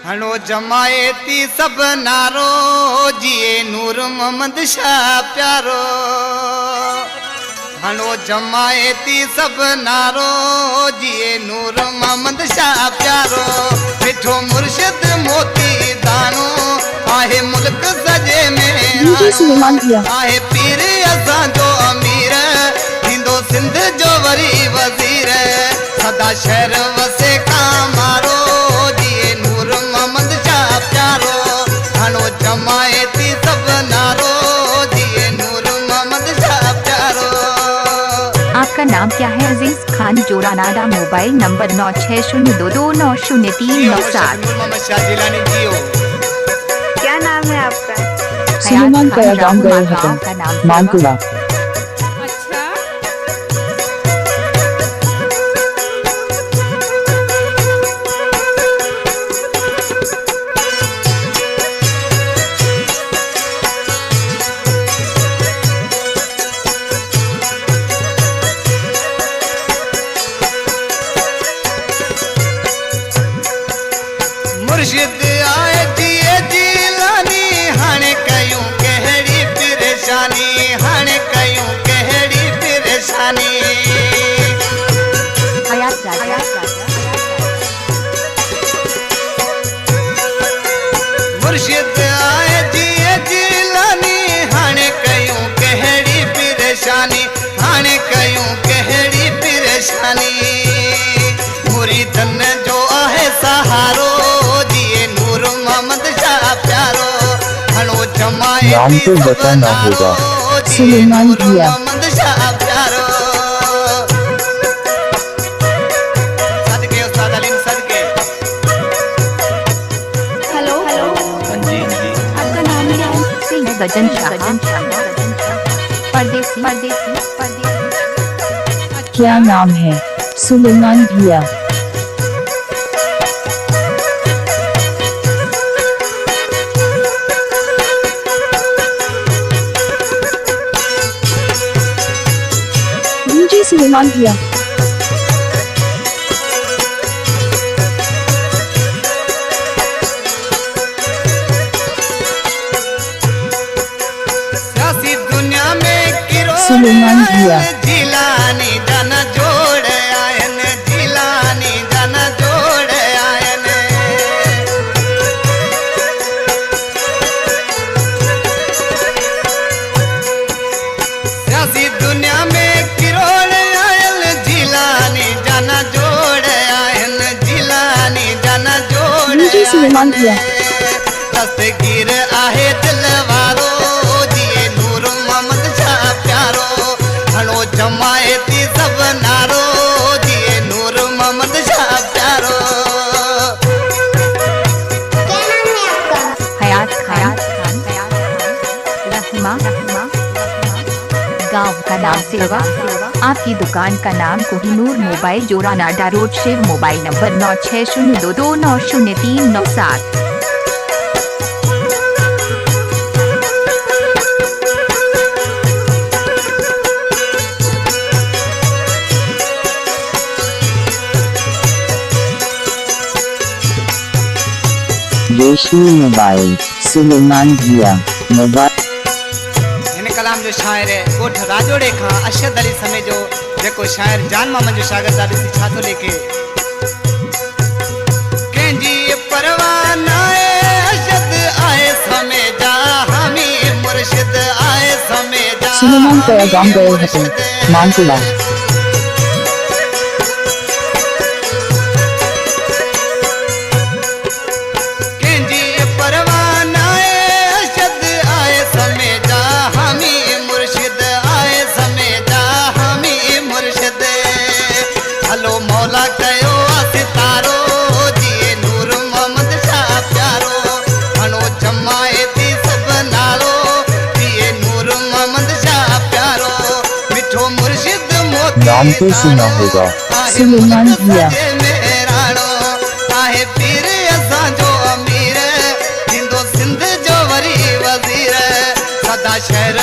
हणो जमायती सब नारो जिए नूर मोहम्मद शाह प्यारो। हणो जमायती सब नारो जिए नूर मोहम्मद शाह प्यारो। मिठो मुर्शिद मोती दानो आहे मुल्क सजे में आहे पीर असां जो अमीर थींदो सिंध जो वरी वज़ीर। सदा शहर वसे का मारो जिए नूर मोहम्मद शाह प्यारो। हणो जमायती सब नारो जिए नूर मोहम्मद शाह प्यारो। आपका नाम क्या है? अजीज खान जोरानाडा। Mobile number 9602290397। क्या नाम है आपका? सुलेमान पैगाम गए हतन मानकुला। मुर्शिद आए जिए जिलानी हाणे कयूं कहिड़ी परेशानी हाणे कयूं कहिड़ी परेशानी। मुर्शिद आए जिए जिलानी हाणे कयूं कहिड़ी परेशानी हाणे कयूं कहिड़ी परेशानी। मुरीदन जो आहे सहारो नाम तो बताना होगा। सुलेमान भैया हेलो हेलो, आपका नाम क्या है? गजन शाह। परदेसी। क्या नाम है? सुलेमान भैया। सुलेमान भैया। सियासी दुनिया में सुलेमान भैया। जिलानी जन जोड़ आयन जिलानी जन जोड़ आयन। सियासी दुनिया में सुलेमान भैया। दस्तगीर आहे दिल वारो जिए नूर मोहम्मद शाह प्यारो। हणो जमायती सब नारो जिए नूर मोहम्मद शाह प्यारो। हयात खान। रहमा। गाँव का नाम सिलवा। आपकी दुकान का नाम Kohinoor. Mobile Joranada road Shiv. Mobile number 9602290397। Reshmi mobile. Suleman भैया मोबाइल। कलाम जो शायर है ॻोठ राजोड़े खां अशद अली समय जो जेको शायर जान मोहम्मद जो शागिर्द आहे। ॾिसी छा थो लिखे। कंहिंजी परवाह न आहे अशद आहे समय जा हामी मुर्शिद आहे समय जा। सुलेमान पैगाम गए हतन मानकुला। नाम तो सुना होगा। सुलेमान भैया। पीर असां जो अमीर थींदो सिंध जो वरी वज़ीर। सदा शहर